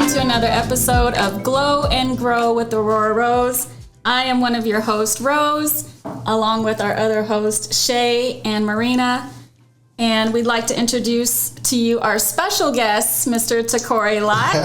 welcome to another episode of Glow and Grow with Aurora Rose. I am one of your hosts, Rose, along with our other hosts, Shay and Marina. And we'd like to introduce to you our special guest, Mr. Taqouri Lott. He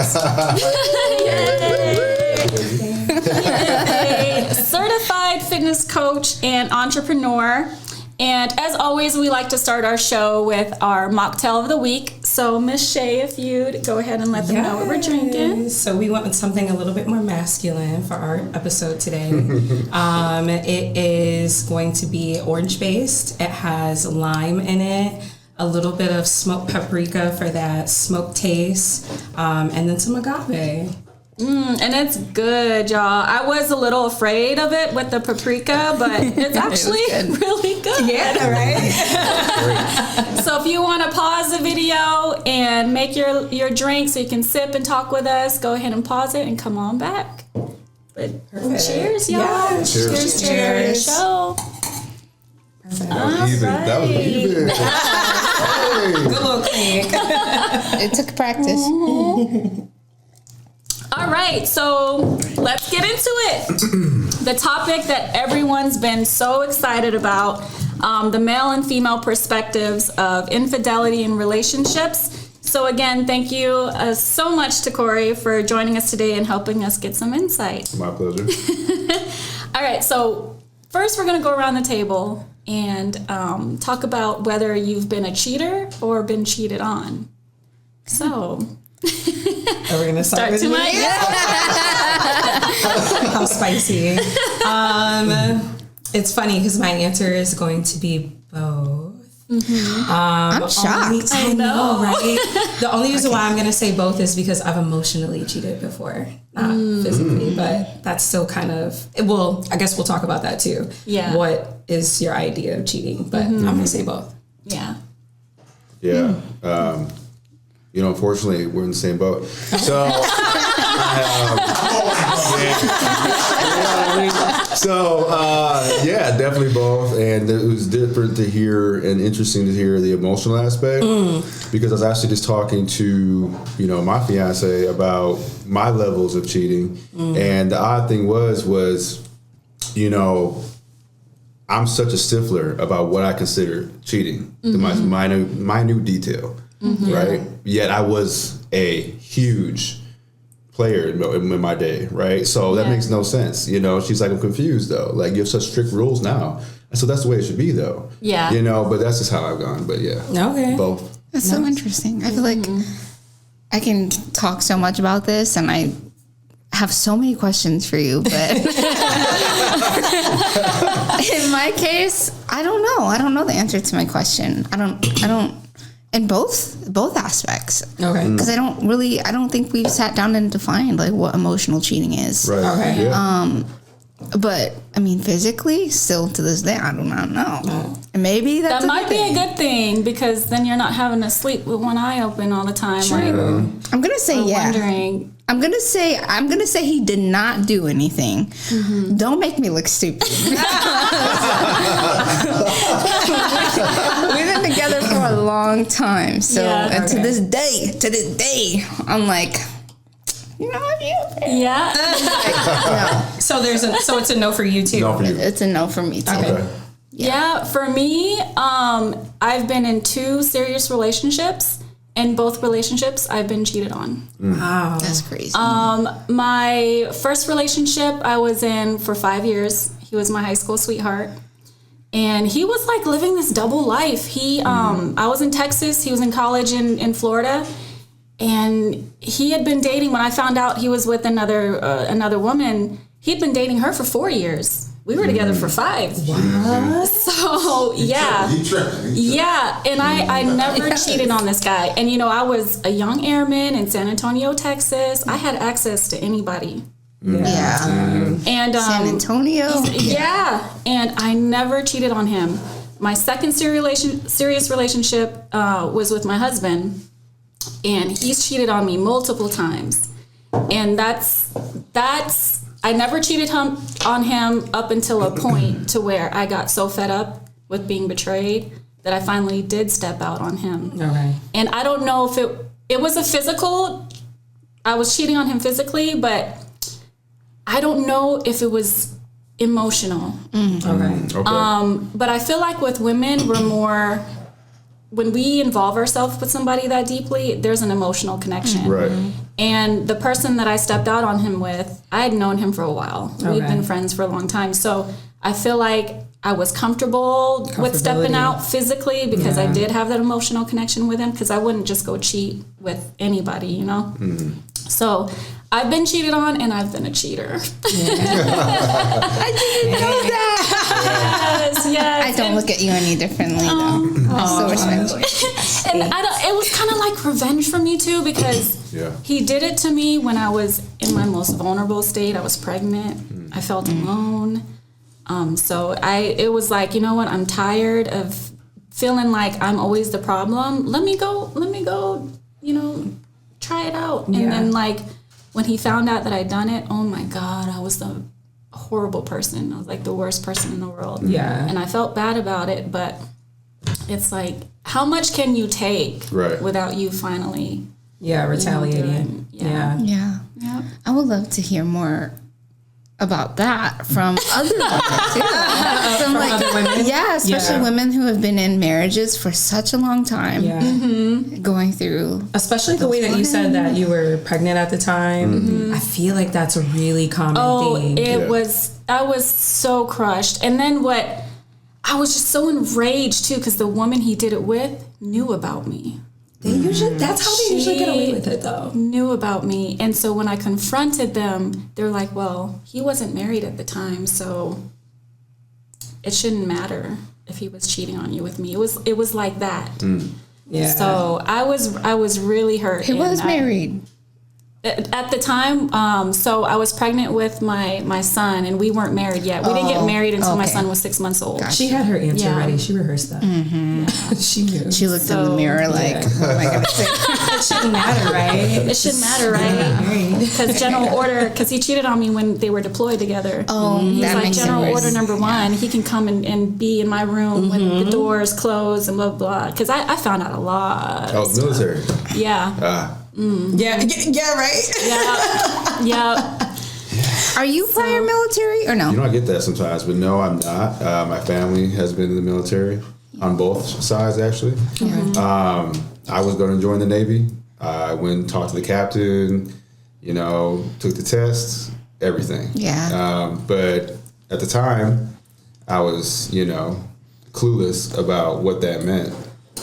is a certified fitness coach and entrepreneur. And as always, we like to start our show with our mocktail of the week. So, Miss Shay, if you'd go ahead and let them know what we're drinking. So we went with something a little bit more masculine for our episode today. It is going to be orange-based. It has lime in it, a little bit of smoked paprika for that smoked taste, and then some agave. And it's good, y'all. I was a little afraid of it with the paprika, but it's actually really good. Yeah, right? So if you want to pause the video and make your drink so you can sip and talk with us, go ahead and pause it and come on back. But cheers, y'all. Yeah. Cheers to the show. That was even. Hey. Good little clink. It took practice. All right, so let's get into it. The topic that everyone's been so excited about, the male and female perspectives of infidelity in relationships. So again, thank you so much, Taqouri, for joining us today and helping us get some insight. My pleasure. All right, so first we're going to go around the table and talk about whether you've been a cheater or been cheated on. So... Are we going to start with me? How spicy. It's funny because my answer is going to be both. Mm-hmm. I'm shocked. I know, right? The only reason why I'm going to say both is because I've emotionally cheated before. Not physically, but that's still kind of... Well, I guess we'll talk about that too. Yeah. What is your idea of cheating? But I'm going to say both. Yeah. Yeah. Unfortunately, we're in the same boat. So, definitely both. And it was different to hear and interesting to hear the emotional aspect because I was actually just talking to, my fiance about my levels of cheating. And the odd thing was, I'm such a stickler about what I consider cheating, the most minute detail. Right? Yet I was a huge player in my day, right? So that makes no sense. She's like, I'm confused though. Like, you have such strict rules now. So that's the way it should be though. Yeah. But that's just how I've gone. But yeah. Okay. Both. That's so interesting. I feel like I can talk so much about this and I have so many questions for you, but in my case, I don't know. I don't know the answer to my question. I don't in both aspects. Okay. Because I don't think we've sat down and defined like what emotional cheating is. Right. Okay. Yeah. But I mean, physically, still to this day, I do not know. And maybe that might be a good thing because then you're not having to sleep with one eye open all the time. True. Like, I'm gonna say wondering. I'm gonna say he did not do anything. Don't make me look stupid. We've been together for a long time, so and to this day, I'm like, have you? Yeah. No. So it's a no for you too. No for you. It's a no for me too. Okay. Yeah, for me, I've been in 2 serious relationships. In both relationships, I've been cheated on. Wow. That's crazy. My first relationship I was in for 5 years. He was my high school sweetheart. And he was like living this double life. I was in Texas. He was in college in Florida. And he had been dating, when I found out he was with another woman, he'd been dating her for 4 years. We were together for 5. What? So, yeah. Yeah, and I never cheated on this guy. And, I was a young airman in San Antonio, Texas. I had access to anybody. Yeah. And San Antonio? Yeah, and I never cheated on him. My second serious relationship was with my husband. And he's cheated on me multiple times. And that's I never cheated on him up until a point to where I got so fed up with being betrayed that I finally did step out on him. Okay. And I don't know if it was a physical was cheating on him physically, but I don't know if it was emotional. Okay. But I feel like with women, we're more, when we involve ourselves with somebody that deeply, there's an emotional connection. Right. And the person that I stepped out on him with, I had known him for a while. We've been friends for a long time. So I feel like I was comfortable with stepping out physically because I did have that emotional connection with him, because I wouldn't just go cheat with anybody, you know? So I've been cheated on, and I've been a cheater. I didn't know that. Yes. I don't look at you any differently, though. I still respect you. And it was kind of like revenge for me, too, because he did it to me when I was in my most vulnerable state. I was pregnant. I felt alone. So it was like, you know what? I'm tired of feeling like I'm always the problem. Let me go, you know, try it out. And then, like, when he found out that I'd done it, oh my God, I was the horrible person. I was like the worst person in the world. Yeah. And I felt bad about it, but it's like, how much can you take without you finally retaliating? Yeah. I would love to hear more about that from other women too. From other women? Yeah, especially women who have been in marriages for such a long time. Yeah. Going through. Especially the way that you said that you were pregnant at the time. I feel like that's a really common thing. I was so crushed. And then I was just so enraged too, because the woman he did it with knew about me. That's how they usually get away with it, though. Knew about me. And so when I confronted them, they're like, well, he wasn't married at the time, so it shouldn't matter if he was cheating on you with me. It was like that. Yeah. So I was really hurt. He was married. At the time, so I was pregnant with my son, and we weren't married yet. We didn't get married until my son was 6 months old. She had her answer ready. She rehearsed that. She knew. She looked in the mirror like, what am I going to say? It shouldn't matter, right? It shouldn't matter, right? Because general order, because he cheated on me when they were deployed together. He's that like, makes general it worse. order number one, he can come and be in my room when the doors close and blah, blah. Because I found out a lot. Oh, military. Yeah. Yeah, right? Yeah. Are you prior military or no? You know, I get that sometimes, but no, I'm not. My family has been in the military on both sides, actually. I was going to join the Navy. I went and talked to the captain, you know, took the tests, everything. Yeah. But at the time, I was, you know, clueless about what that meant.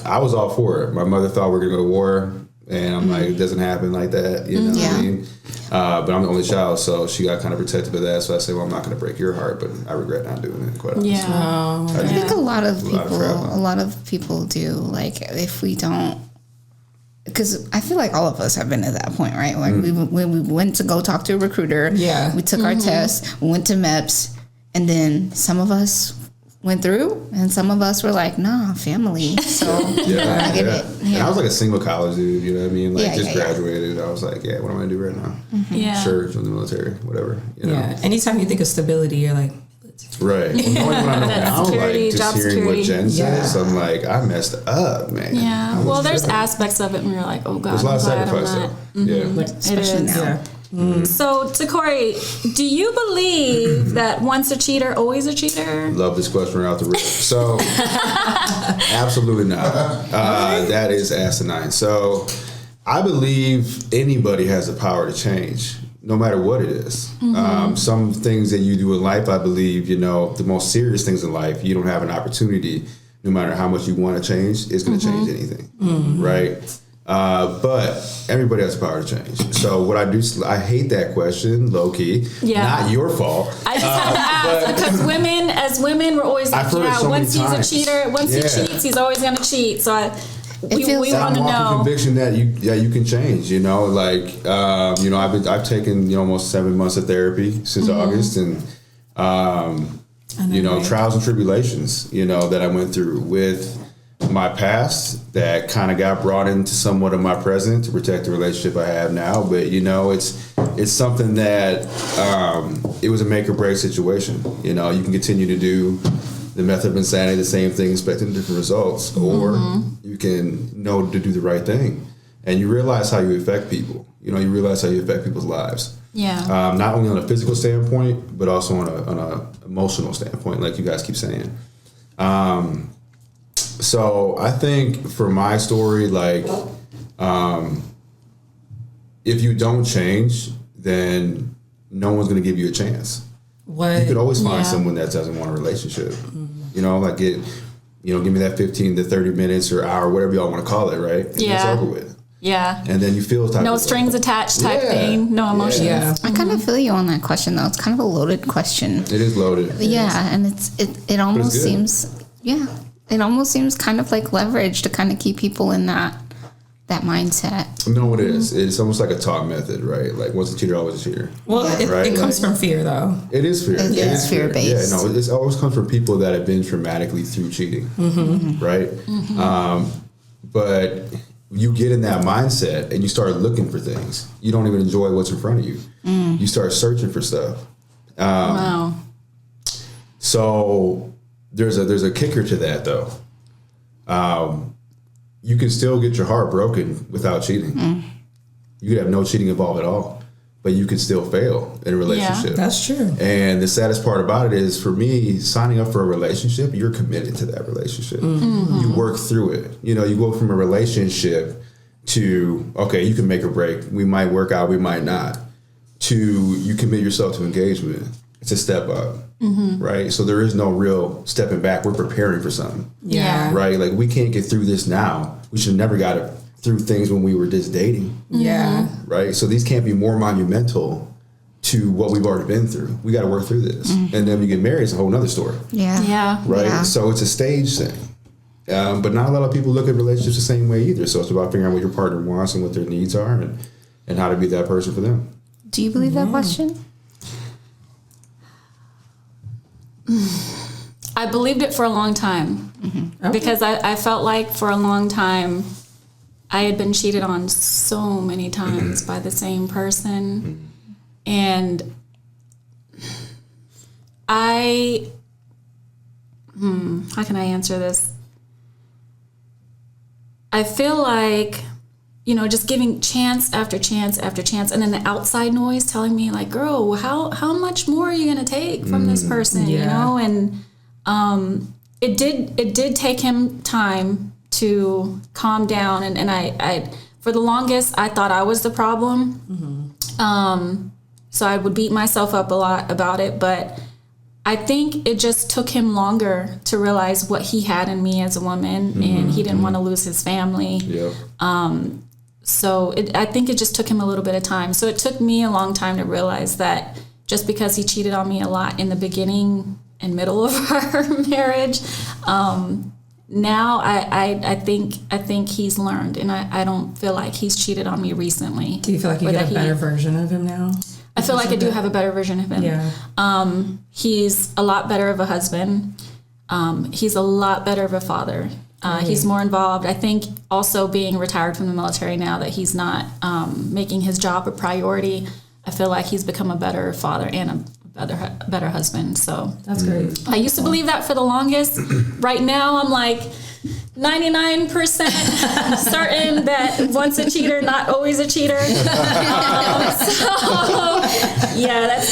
I was all for it. My mother thought we were going to go to war. And I'm like, it doesn't happen like that, you know what I mean? But I'm the only child, so she got kind of protective of that. So I said, well, I'm not going to break your heart, but I regret not doing it, quite honestly. Yeah. I think a lot of people do. Like, if we don't, because I feel like all of us have been at that point, right? Like, when we went to go talk to a recruiter, we took our tests, we went to MEPS, and then some of us went through, and some of us were like, nah, family. So I get it. And I was like a single college dude, you know what I mean? Like, just graduated. I was like, what am I going to do right now? Sure, join the military, whatever, you know? Yeah. Anytime you think of stability, you're like, right. Knowing what I know now, security, like, just hearing what Jen says, I'm like, I messed up, man. Yeah. Well, there's aspects of it when you're like, oh, God, there's a lot of sacrifice, though. Yeah. Especially now. So, Taqouri, do you believe that once a cheater, always a cheater? Love this question right out the rip. So, absolutely not. That is asinine. So, I believe anybody has the power to change, no matter what it is. Some things that you do in life, I believe, you know, the most serious things in life, you don't have an opportunity, no matter how much you want to change, it's going to change anything, right? But everybody has the power to change. So what I do, I hate that question, low key. Yeah. Not your fault. I just have to ask because women, we're always like, once he's a cheater, once he cheats, he's always going to cheat. So we want to know. Conviction that you can change. You know, like you know, I've taken almost 7 months of therapy since August, and you know, trials and tribulations. You know, that I went through with my past that kind of got brought into somewhat of my present to protect the relationship I have now. But you know, it's something that it was a make or break situation. You know, you can continue to do the method of insanity, the same thing, expecting different results, or you can know to do the right thing, and you realize how you affect people. You realize how you affect people's lives. Yeah. Not only on a physical standpoint, but also on a emotional standpoint, like you guys keep saying. So I think for my story, like, if you don't change, then no one's going to give you a chance. What? You could always find someone that doesn't want a relationship. Like give me that 15 to 30 minutes or hour, whatever y'all want to call it, right? And it's over with. Yeah. And then you feel type no of strings attached type thing, no emotions. Yeah. I kind of feel you on that question, though. It's kind of a loaded question. It is loaded. Yeah, and it almost seems it almost seems kind of like leverage to kind of keep people in that mindset. No, it is. It's almost like a taught method, right? Like once a cheater, always a cheater. Well, it comes from fear, though. It is fear. It is fear-based. Yeah, no, it always comes from people that have been traumatically through cheating, right? But you get in that mindset and you start looking for things. You don't even enjoy what's in front of you. You start searching for stuff. Wow. So there's a kicker to that, though. You can still get your heart broken without cheating. You could have no cheating involved at all, but you could still fail in a relationship. Yeah, that's true. And the saddest part about it is, for me, signing up for a relationship, you're committed to that relationship. You work through it. You go from a relationship to, okay, you can make or break. We might work out, we might not. To you commit yourself to engagement. It's a step up, right? So there is no real stepping back. We're preparing for something. Yeah. Right? Like, we can't get through this now. We should have never got through things when we were just dating. Yeah. Right? So these can't be more monumental to what we've already been through. We got to work through this. And then when you get married, it's a whole nother story. Yeah. Right? Yeah. So it's a stage thing. But not a lot of people look at relationships the same way either. So it's about figuring out what your partner wants and what their needs are and how to be that person for them. Do you believe that question? I believed it for a long time because I felt like for a long time I had been cheated on so many times by the same person. And how can I answer this? I feel like, just giving chance after chance after chance, and then the outside noise telling me, like, girl, how much more are you gonna take from this person? And it did take him time to calm down, and I for the longest I thought I was the problem. So I would beat myself up a lot about it, but I think it just took him longer to realize what he had in me as a woman, and he didn't want to lose his family. So I think it just took him a little bit of time. So it took me a long time to realize that just because he cheated on me a lot in the beginning and middle of our marriage, now I think he's learned, and I don't feel like he's cheated on me recently. Do you feel like you get a better version of him now? I feel like I do have a better version of him. Yeah. He's a lot better of a husband. He's a lot better of a father. He's more involved. I think also being retired from the military now that he's not making his job a priority, I feel like he's become a better father and a better husband. So that's great. I used to believe that for the longest. Right now I'm like 99% certain that once a cheater, not always a cheater.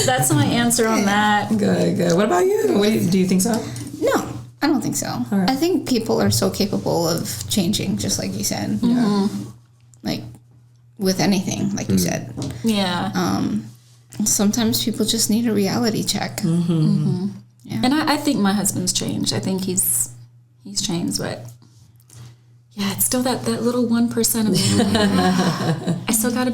That's my answer on that. Good. What about you? Do you think so? No, I don't think so. Right. I think people are so capable of changing, just like you said. Like with anything, like you said. Yeah. Sometimes people just need a reality check. Yeah. And I think my husband's changed. I think he's changed, but yeah, it's still that little 1% of me.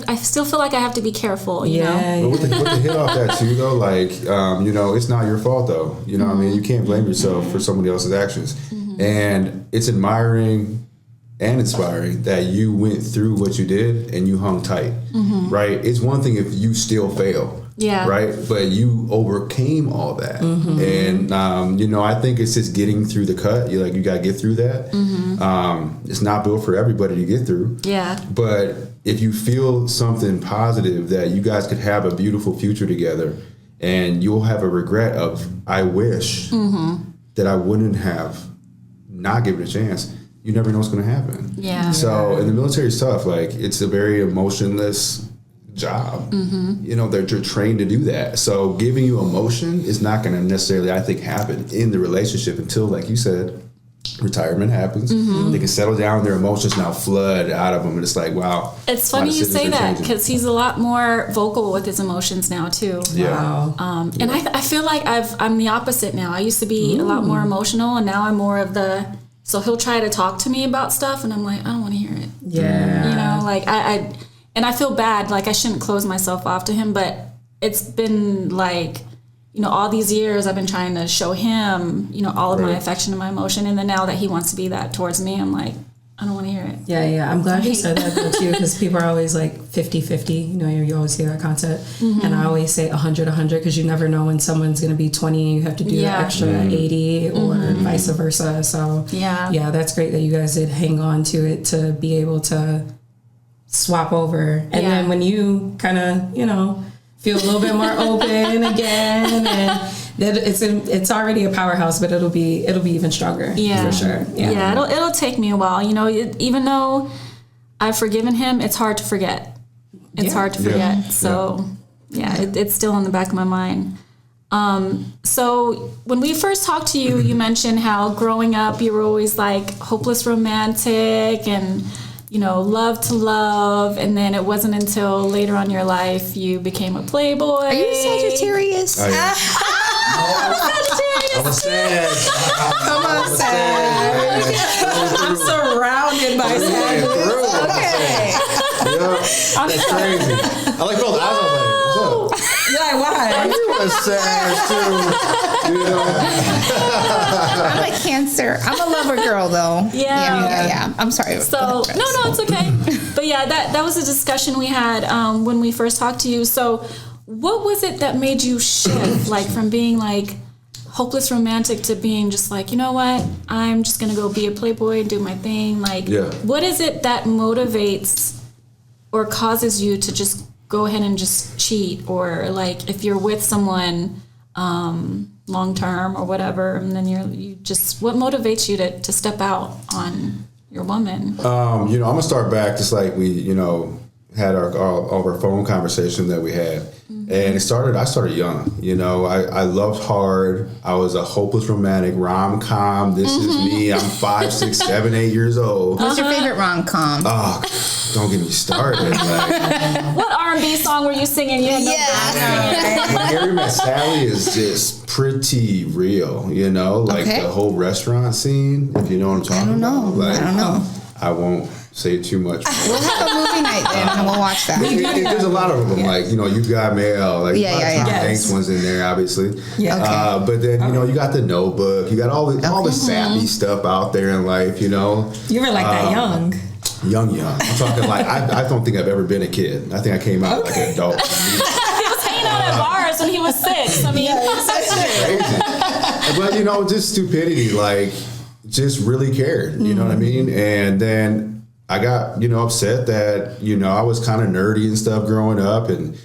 I still feel like I have to be careful, you know? But with the hit off that too, though, like, it's not your fault, though. You know what I mean? You can't blame yourself for somebody else's actions. And it's admiring and inspiring that you went through what you did and you hung tight, right? It's one thing if you still fail. Yeah. Right. But you overcame all that. And, I think it's just getting through the cut. You got to get through that. It's not built for everybody to get through. Yeah. But if you feel something positive that you guys could have a beautiful future together, and you'll have a regret of, I wish that I wouldn't have not given a chance. You never know what's going to happen. Yeah. So, and the military is tough. Like, it's a very emotionless job. They're trained to do that. So giving you emotion is not going to necessarily, I think, happen in the relationship until, like you said, retirement happens. They can settle down, their emotions now flood out of them, and it's like, wow. It's funny you say that, because he's a lot more vocal with his emotions now too. Yeah. Wow. And I feel like I'm the opposite now. I used to be a lot more emotional, and now I'm more of the, so he'll try to talk to me about stuff, and I'm like, I don't want to hear it. Yeah. Like I feel bad, like I shouldn't close myself off to him, but it's been like, all these years I've been trying to show him, all of my affection and my emotion. And then now that he wants to be that towards me, I'm like, I don't want to hear it. Yeah. I'm glad you said that though too, because people are always like 50-50. You always hear that concept. And I always say 100 because you never know when someone's going to be 20 and you have to do the extra 80 or vice versa. So yeah, that's great that you guys did hang on to it to be able to swap over. And then when you kind of, feel a little bit more open again, and that it's already a powerhouse, but it'll be even stronger. For sure. It'll take me a while. Even though I've forgiven him, it's hard to forget. It's hard to forget. So it's still in the back of my mind. So when we first talked to you, you mentioned how growing up you were always like hopeless romantic and love to love, and then it wasn't until later on in your life you became a playboy. Are you Sagittarius? I'm a Sag. Come on, Sag. I'm surrounded by Sagittarius. Okay. That's crazy. I like both eyes. I was like, what's up? You're like, why? You a Sag too. I'm a Cancer. I'm a lover girl though. Yeah. I'm sorry. So no, it's okay. But that was a discussion we had when we first talked to you. So what was it that made you shift, like from being like hopeless romantic to being just like, you know what, I'm just gonna go be a playboy and do my thing? Like, what is it that motivates or causes you to just go ahead and just cheat? Or like if you're with someone long term or whatever, and then you just, what motivates you to step out on your woman? I'm gonna start back just like we had all of our phone conversation that we had. And I started young. I loved hard. I was a hopeless romantic rom-com. This is me. I'm 5, 6, 7, 8 years old. What's your favorite rom-com? Oh, don't get me started. What R&B song were you singing? You had When Harry Met Sally is just pretty real, the whole restaurant scene, if you know what I'm talking about. I don't know. I won't say too much. We'll have a movie night then, and we'll watch that. There's a lot of them, like You've Got Mail, like Tom Hanks ones in there, obviously. Yeah. But then you got The Notebook, you got all the sappy stuff out there in life, You were like that young. Young. I'm talking like I don't think I've ever been a kid. I think I came out like an adult. He was hanging out at bars when he was 6. I mean, that's crazy. But just stupidity, like just really cared. You know what I mean? And then I got, upset that, I was kind of nerdy and stuff growing up, and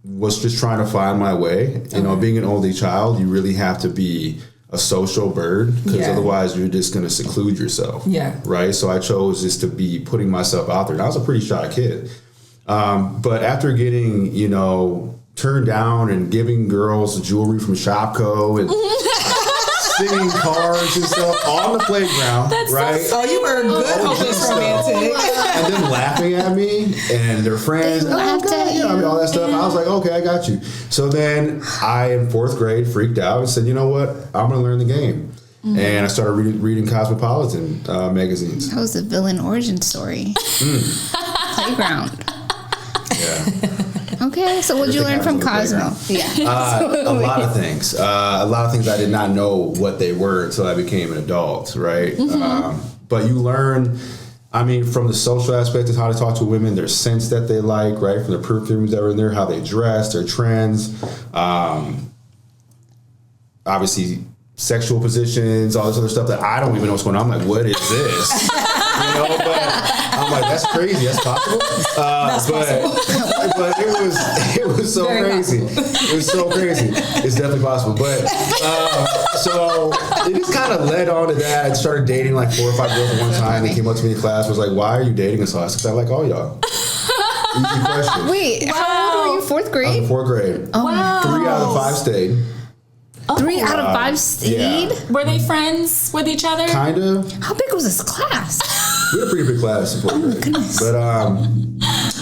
was just trying to find my way. Being an only child, you really have to be a social bird, because otherwise you're just going to seclude yourself. Yeah. Right? So I chose just to be putting myself out there. And I was a pretty shy kid. But after getting, turned down and giving girls jewelry from Shopko and singing cards and stuff on the playground, right? So you were a good hopeless romantic. And then laughing at me and their friends, all that stuff. I was like, okay, I got you. So then I, in 4th grade, freaked out and said, you know what? I'm going to learn the game. And I started reading Cosmopolitan magazines. That was the villain origin story. Playground. Yeah. Okay, so what did you learn from Cosmo? A lot of things. A lot of things I did not know what they were until I became an adult, right? But you learn, from the social aspect of how to talk to women, their scents that they like, right? From the perfumes that were in there, how they dress, their trends. Obviously, sexual positions, all this other stuff that I don't even know what's going on. I'm like, what is this? But I'm like, that's crazy. That's possible. But it was so crazy. It was so crazy. It's definitely possible. But so it just kind of led on to that. I started dating like 4 or 5 girls at one time. They came up to me in class, was like, why are you dating us all? I said, I like all y'all. Easy question. Wait, how old were you? Fourth I was grade? in 4th grade. Oh, Wow. 3 out of 5 stayed. 3 out of 5 stayed? Yeah. Were they friends with each other? Kinda. How big was this class? We had a pretty big class in 4th grade. Goodness. But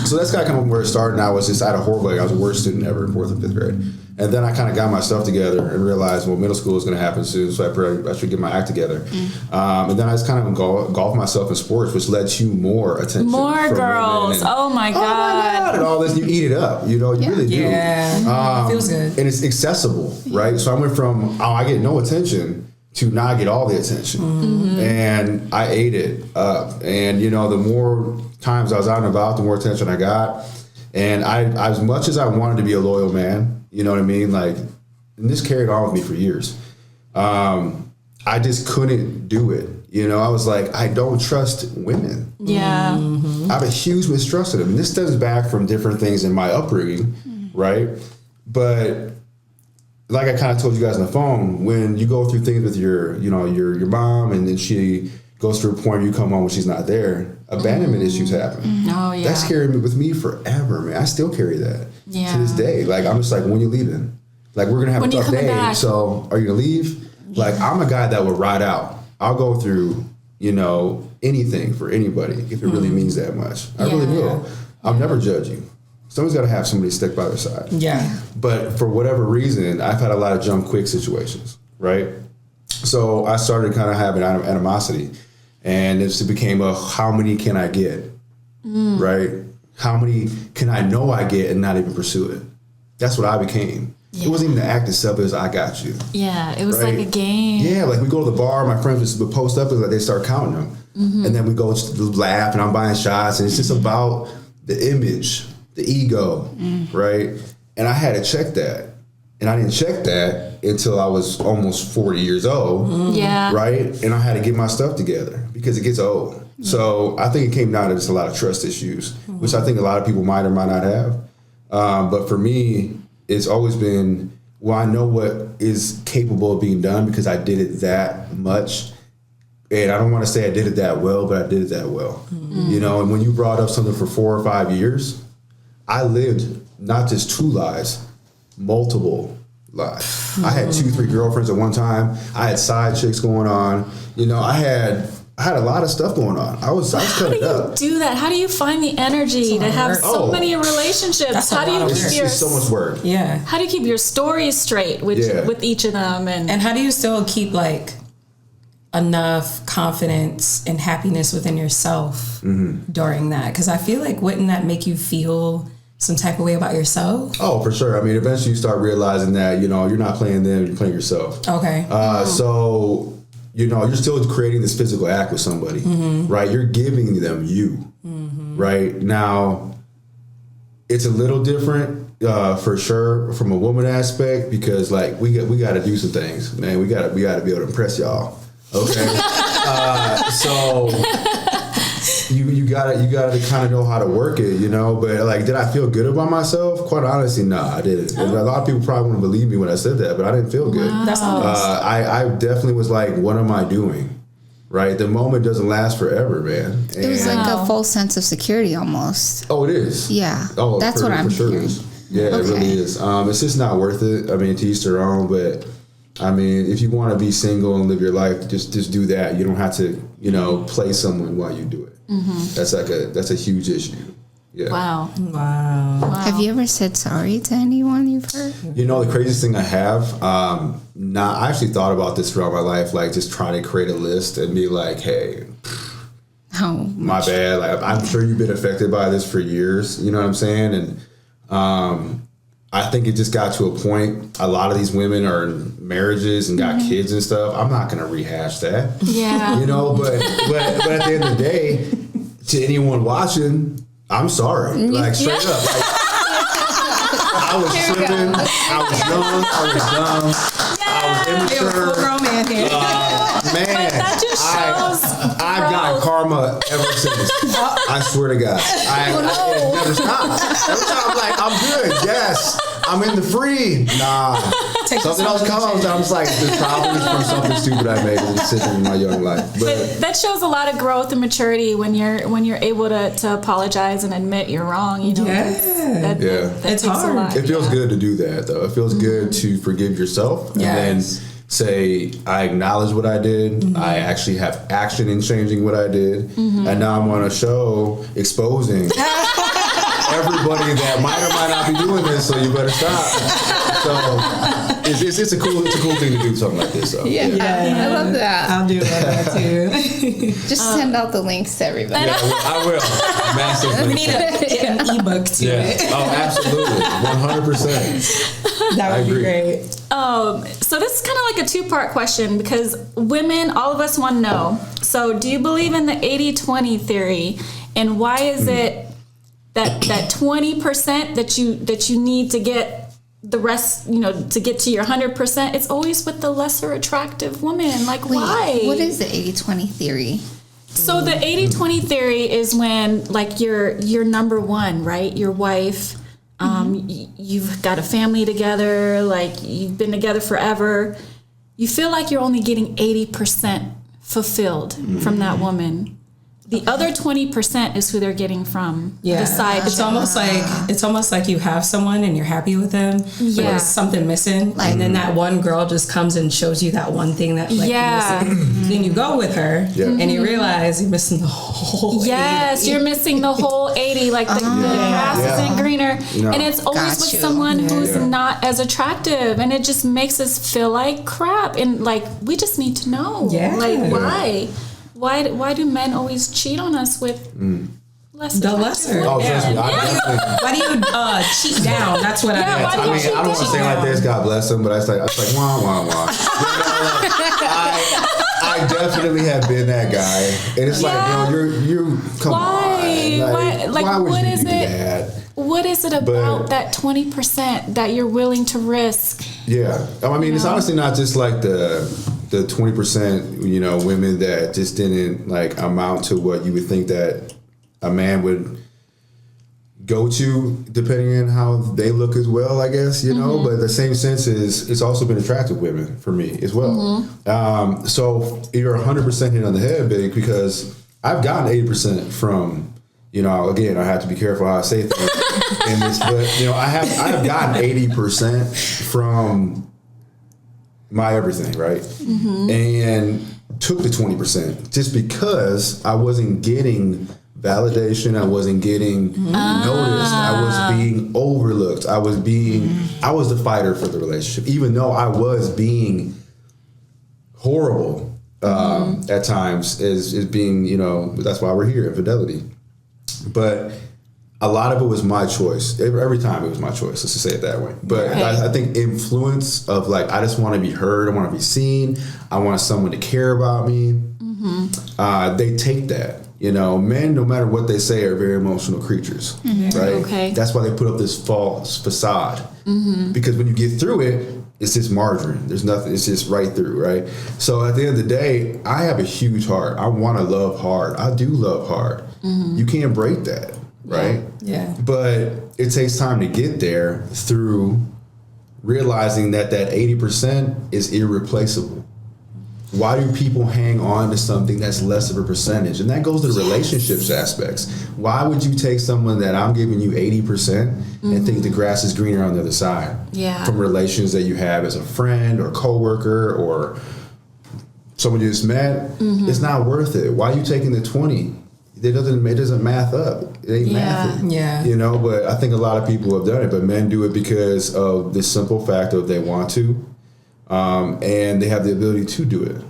so that's kind of where it started. And I was just, I had a horrible, I was the worst student ever in 4th and 5th grade. And then I kind of got my stuff together and realized, well, middle school is going to happen soon, so I should get my act together. And then I just kind of engulfed myself in sports, which led to more attention. More from girls. women. Oh my God. And all this, you eat it up. You know, you really do. Yeah. Feels good. And it's accessible, right? So I went from, I get no attention to now I get all the attention. And I ate it up. And, you know, the more times I was out and about, the more attention I got. And I as much as I wanted to be a loyal man, you know what I mean? Like, and this carried on with me for years. I just couldn't do it. You know, I was like, I don't trust women. Yeah. I have a huge mistrust of them. And this stems back from different things in my upbringing, right? But like I kind of told you guys on the phone, when you go through things with your mom, and then she goes through a point where you come home when she's not there, abandonment issues happen. Oh yeah. That's carried with me forever, man. I still carry that Yeah. to this day. Like, I'm just like, when you leaving? Like, we're gonna have When a you tough coming day. back? So are you gonna leave? Like, I'm a guy that would ride out. I'll go through, you know, anything for anybody if it really means that much. I really will. I'll never judge you. Someone's got to have somebody stick by their side. Yeah. But for whatever reason, I've had a lot of jump quick situations, right? So I started kind of having animosity, and it became a how many can I get, right? How many can I know I get and not even pursue it? That's what I became. Yeah. It wasn't even the act itself, it was I got you. Yeah, it was Right. like a game. Yeah, like we go to the bar, my friends just would post up and like they start counting them. And then we go to laugh and I'm buying shots, and it's just about the image, the ego, right? And I had to check that. And I didn't check that until I was almost 40 years old, Yeah. right? And I had to get my stuff together because it gets old. So I think it came down to just a lot of trust issues, which I think a lot of people might or might not have. But for me, it's always been, well, I know what is capable of being done because I did it that much. And I don't want to say I did it that well, but I did it that well. You know, and when you brought up something for 4 or 5 years, I lived not just 2 lives, multiple lives. I had 2, 3 girlfriends at one time. I had side chicks going on. You know, I had a lot of stuff going on. I was cutting up. Do that? How do you find the energy to have so many relationships? That's a How do you lot of keep work. your It's so much work. Yeah. How do you keep your stories straight with each of them? And how do you still keep like enough confidence and happiness within yourself during that? Because I feel like wouldn't that make you feel some type of way about yourself? Oh, for sure. I mean, eventually you start realizing that, you know, you're not playing them, you're playing yourself. Okay. So, you know, you're still creating this physical act with somebody, right? You're giving them you, right? Now, it's a little different for sure from a woman aspect because, like, we got to do some things, man. We got to be able to impress y'all, okay? So you gotta kind of know how to work it, you know. But like, did I feel good about myself? Quite honestly, no, I didn't. And a lot of people probably wouldn't believe me when I said that, but I didn't feel good. That's honest. I definitely was like, what am I doing? Right? The moment doesn't last forever, man. It was like a false sense of security almost. Oh, it is. Yeah. Oh, that's what I'm hearing. Is. Yeah, it really is. It's just not worth it. I mean, to each their own, but I mean, if you want to be single and live your life, just do that. You don't have to, you know, play someone while you do it. That's a huge issue. Yeah. Wow. Have you ever said sorry to anyone you've hurt? You know, the craziest thing I have, I actually thought about this throughout my life, like just trying to create a list and be like, hey, my bad. Like, I'm sure you've been affected by this for years. You know what I'm saying? And I think it just got to a point. A lot of these women are in marriages and got kids and stuff. I'm not going to rehash that. Yeah. You know, but at the end of the day, to anyone watching, I'm sorry. Like, straight up. Like, I was tripping. I was young. I was dumb. I was immature. Full-grown man here. Man, But that just shows I've got karma ever since. I swear to God. It never stopped. Every time I'm like, I'm good. Yes, I'm in the free. Nah. Something else comes. I'm just like, it's probably from something stupid I made a decision in my young life. But that shows a lot of growth and maturity when you're able to apologize and admit you're wrong. You know, that it's hard. A lot. It feels good to do that, though. It feels good to forgive yourself and then say, I acknowledge what I did. I actually have action in changing what I did, and now I'm on a show exposing everybody that might or might not be doing this. So you better stop. So it's a cool thing to do something like this. So I love that. I'll do that too. Just send out the links to everybody. Yeah, I will. Massive. We need an ebook to it. Oh, absolutely, 100%. That would be great. So this is kind of like a two-part question because women, all of us want to know. So do you believe in the 80-20 theory, and why is it that 20% that you need to get the rest, to get to your 100%, it's always with the lesser attractive woman? Like, why? What is the 80-20 theory? So the 80-20 theory is when, like, you're number one, right? Your wife, you've got a family together, like, you've been together forever. You feel like you're only getting 80% fulfilled from that woman. The other 20% is who they're getting from the side. It's almost like you have someone and you're happy with them, but there's something missing, and then that one girl just comes and shows you that one thing that missing. Then you go with her, and you realize you're missing the whole. Yes, 80. You're missing the whole 80. Like the grass isn't greener, and it's always with someone who's not as attractive, and it just makes us feel like crap. And like we just need to know, why. Why do men always cheat on us with the lesser? Oh, trust me. Why do you cheat down? That's what I mean. I don't want to say like this, God bless them, but I was like, wah, wah, wah. I definitely have been that guy. And it's like, you come on. Like, why would you do that? What is it about that 20% that you're willing to risk? Yeah. I mean, it's honestly not just like the 20%, women that just didn't like amount to what you would think that a man would go to, depending on how they look as well, I guess, but the same sense is it's also been attractive women for me as well. So you're 100% hit on the head, Big, because I've gotten 80% from, again, I have to be careful how I say things in this, but I have gotten 80% from my everything, right? And took the 20% just because I wasn't getting validation, I wasn't getting noticed, I was being overlooked, I was the fighter for the relationship, even though I was being horrible at times as being, that's why we're here, infidelity. But a lot of it was my choice. Every time it was my choice, let's just say it that way. But I think influence of like, I just want to be heard, I want to be seen, I want someone to care about me. They take that. Men, no matter what they say, are very emotional creatures, right? Okay. That's why they put up this false facade. Because when you get through it, it's just margarine. There's nothing. It's just right through, right? So at the end of the day, I have a huge heart. I want to love hard. I do love hard. You can't break that. Right? Yeah. But it takes time to get there through realizing that 80% is irreplaceable. Why do people hang on to something that's less of a percentage? And that goes to the relationships aspects. Why would you take someone that I'm giving you 80% and think the grass is greener on the other side? Yeah. From relations that you have as a friend or coworker or someone you just met, it's not worth it. Why are you taking the 20? It doesn't math up. It ain't mathing. Yeah. But I think a lot of people have done it, but men do it because of the simple fact of they want to, and they have the ability to do it.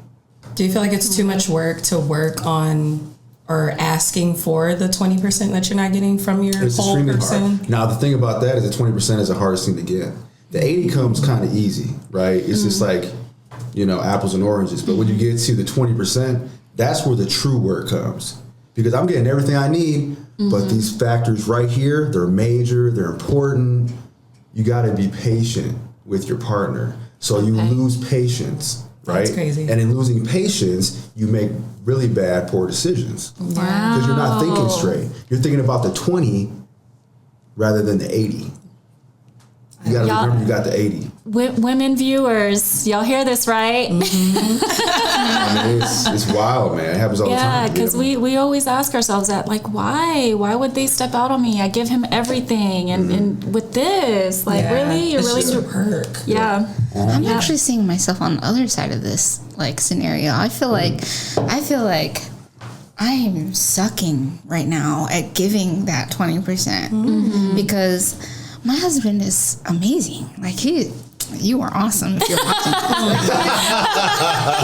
Do you feel like it's too much work to work on or asking for the 20% that you're not getting from your whole person? Hard. Now, the thing about that is the 20% is the hardest thing to get. The 80 comes kind of easy, right? It's just like, apples and oranges. But when you get to the 20%, that's where the true work comes. Because I'm getting everything I need, but these factors right here, they're major, they're important. You got to be patient with your partner. So you lose patience, right? That's crazy. And in losing patience, you make really bad, poor decisions. Wow. Because you're not thinking straight. You're thinking about the 20 rather than the 80. You got to remember you got the 80. Women viewers, y'all hear this, right? I mean, it's wild, man. It happens all the time. Yeah, because we always ask ourselves that, like, why would they step out on me? I give him everything, and with this, like, really, you're really a perk. Yeah. I'm actually seeing myself on the other side of this like scenario. I feel like I am sucking right now at giving that 20% because my husband is amazing. Like you are awesome if you're watching.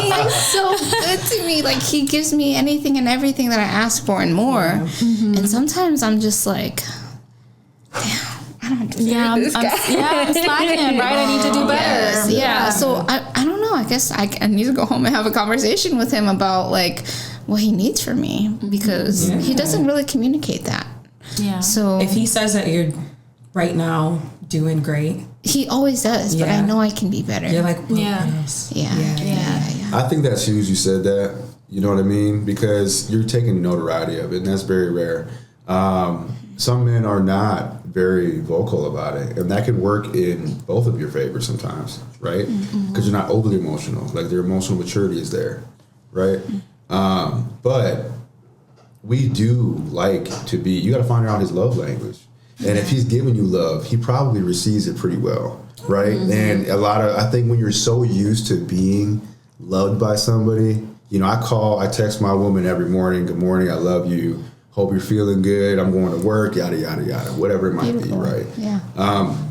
He is so good to me. Like he gives me anything and everything that I ask for and more. And sometimes I'm just like, damn. I don't deserve this guy. I'm slacking, right? I need to do better. Yes, yeah. So I don't know. I guess I need to go home and have a conversation with him about like what he needs from me because he doesn't really communicate that. Yeah. So if he says that you're right now doing great, he always does. But I know I can be better. You're like, yeah. I think that's huge. You said that. You know what I mean? Because you're taking notoriety of it, and that's very rare. Some men are not very vocal about it, and that can work in both of your favor sometimes, right? Because you're not overly emotional, like their emotional maturity is there, right? But we do like to be. You got to find out his love language, and if he's giving you love, he probably receives it pretty well, right? And I think when you're so used to being loved by somebody, you know, I text my woman every morning. Good morning, I love you. Hope you're feeling good. I'm going to work, yada, yada, yada, whatever it might be, right? Yeah.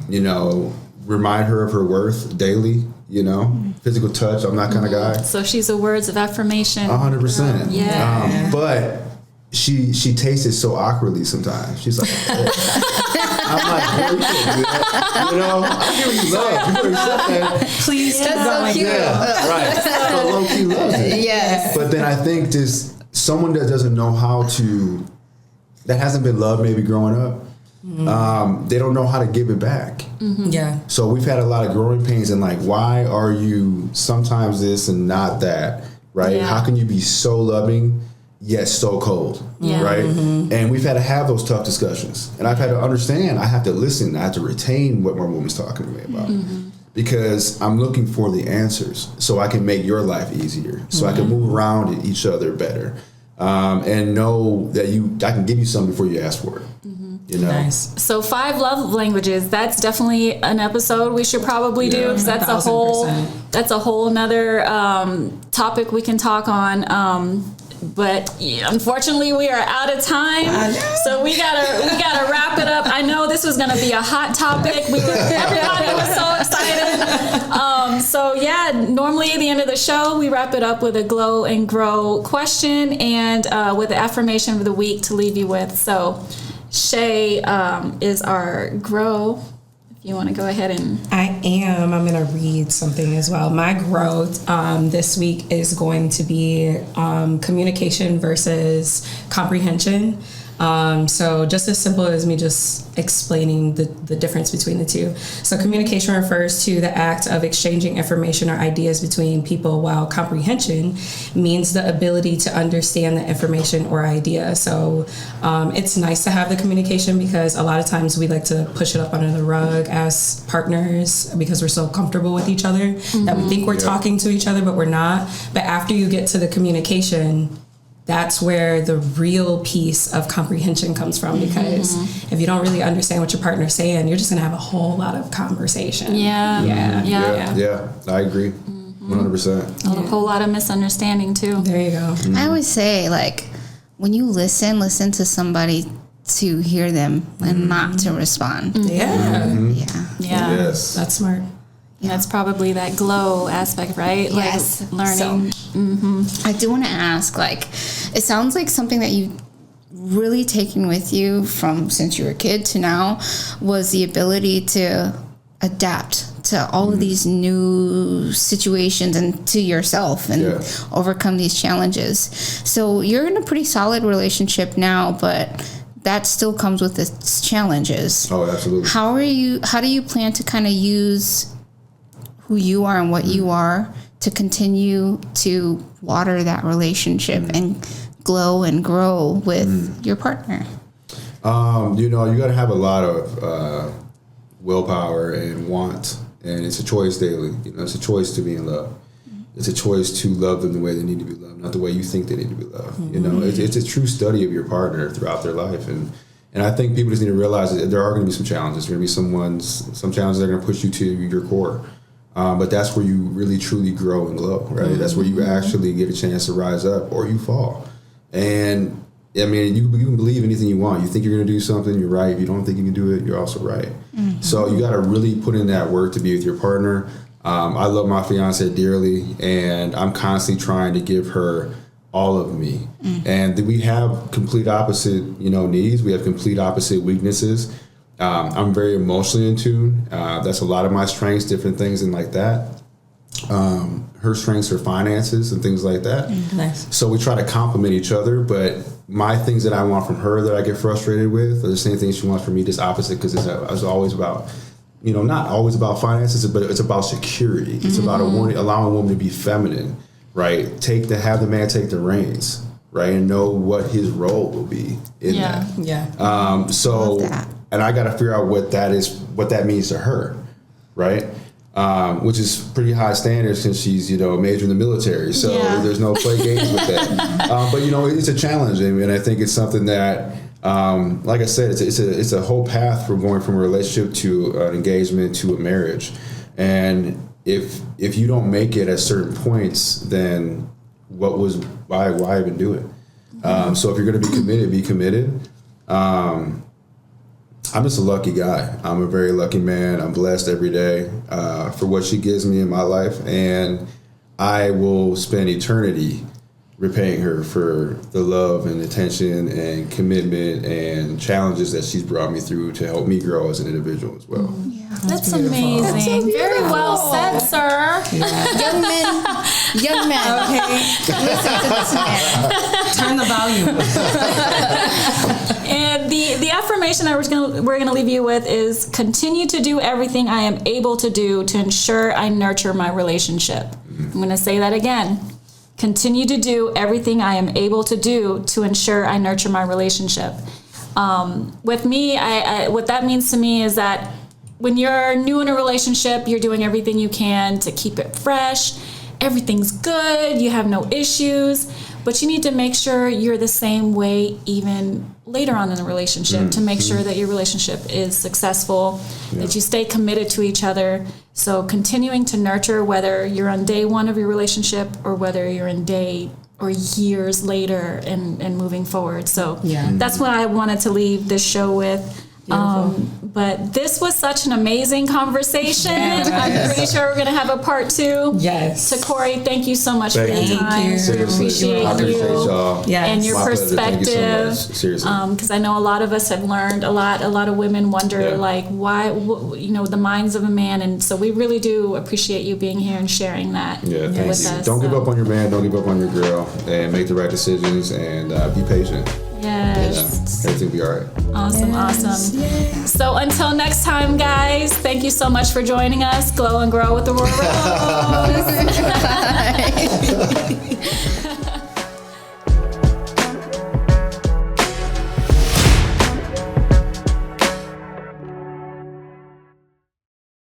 You know, remind her of her worth daily, you know, physical touch. I'm that kind of guy. So she's a words of affirmation. 100%. Yeah. But she tastes it so awkwardly sometimes. She's like, I'm like, you can't do that. You know, I hear you love. You already said that. Please keep going. Cute. Yeah, right. But low key loves it. Yes. But then I think just someone that doesn't know how to, that hasn't been loved maybe growing up, they don't know how to give it back. Yeah. So we've had a lot of growing pains and like, why are you sometimes this and not that, right? Yeah. How can you be so loving yet so cold, right? And we've had to have those tough discussions. And I've had to understand, I have to listen, I have to retain what my woman's talking to me about. Because I'm looking for the answers so I can make your life easier, so I can move around each other better, and know that I can give you something before you ask for it. You know? Nice. So 5 love languages. That's definitely an episode we should probably do because that's a whole nother topic we can talk on. But unfortunately, we are out of time, so we gotta wrap it up. I know this was gonna be a hot topic. Everybody was so excited. So yeah, normally at the end of the show, we wrap it up with a glow and grow question and with the affirmation of the week to leave you with. So Shay is our grow. You want to go ahead and... I am. I'm going to read something as well. My growth this week is going to be communication versus comprehension. So just as simple as me just explaining the difference between the two. So communication refers to the act of exchanging information or ideas between people, while comprehension means the ability to understand the information or idea. So it's nice to have the communication because a lot of times we like to push it up under the rug as partners because we're so comfortable with each other that we think we're talking to each other, but we're not. But after you get to the communication, that's where the real piece of comprehension comes from, because if you don't really understand what your partner's saying, you're just going to have a whole lot of conversation. Yeah. I agree. 100%. A whole lot of misunderstanding too. There you go. I always say, like, when you listen to somebody to hear them and not to respond. Yeah. Yes. That's smart. Yeah. That's probably that glow aspect, right? Yes. Like learning. I do want to ask, like, it sounds like something that you really taken with you from since you were a kid to now was the ability to adapt to all of these new situations and to yourself and overcome these challenges. So you're in a pretty solid relationship now, but that still comes with its challenges. Oh, absolutely. How do you plan to kind of use who you are and what you are to continue to water that relationship and glow and grow with your partner? You know, you got to have a lot of willpower and want, and it's a choice daily. You know, it's a choice to be in love. It's a choice to love them the way they need to be loved, not the way you think they need to be loved. You know, it's a true study of your partner throughout their life, and I think people just need to realize that there are going to be some challenges. There's going to be some challenges that are going to push you to your core, but that's where you really truly grow and glow, right? That's where you actually get a chance to rise up, or you fall. And I mean, you can believe anything you want. You think you're going to do something, you're right. If you don't think you can do it, you're also right. So you got to really put in that work to be with your partner. I love my fiance dearly, and I'm constantly trying to give her all of me. And we have complete opposite, needs. We have complete opposite weaknesses. I'm very emotionally in tune. That's a lot of my strengths, different things and like that. Her strengths are finances and things like that. Nice. So we try to complement each other, but my things that I want from her that I get frustrated with are the same things she wants from me, just opposite, because it's always about, not always about finances, but it's about security. It's about allowing a woman to be feminine, right? Have the man take the reins, right? And know what his role will be in that. Yeah. So, and I got to figure out what that means to her, right? Which is pretty high standards since she's, a major in the military. So there's no play games with that. But, it's a challenge. And I think it's something that, like I said, it's a whole path from going from a relationship to an engagement to a marriage. And if you don't make it at certain points, then why even do it? So if you're going to be committed. I'm just a lucky guy. I'm a very lucky man. I'm blessed every day for what she gives me in my life. And I will spend eternity repaying her for the love and attention and commitment and challenges that she's brought me through to help me grow as an individual as well. That's amazing. That's so very well said, sir. Yeah. Young men. Okay. Listen to this man. Turn the volume. And the affirmation we're gonna leave you with is: continue to do everything I am able to do to ensure I nurture my relationship. I'm gonna say that again. Continue to do everything I am able to do to ensure I nurture my relationship. With me, what that means to me is that when you're new in a relationship, you're doing everything you can to keep it fresh. Everything's good. You have no issues. But you need to make sure you're the same way even later on in the relationship to make sure that your relationship is successful, that you stay committed to each other. So continuing to nurture, whether you're on day one of your relationship or whether you're in day or years later and moving forward. So that's what I wanted to leave this show with. But this was such an amazing conversation. I'm pretty sure we're going to have a part 2. Yes. Taqouri, thank you so much for your time. We appreciate you and your perspective. Thank you so much. Seriously. Because I know a lot of us have learned a lot of women wonder why, the minds of a man. And so we really do appreciate you being here and sharing that with us. Don't give up on your man. Don't give up on your girl. And make the right decisions and be patient. Yes. Everything will be all right. Awesome. Yes. So until next time, guys, thank you so much for joining us. Glow and grow with the Royal Rose.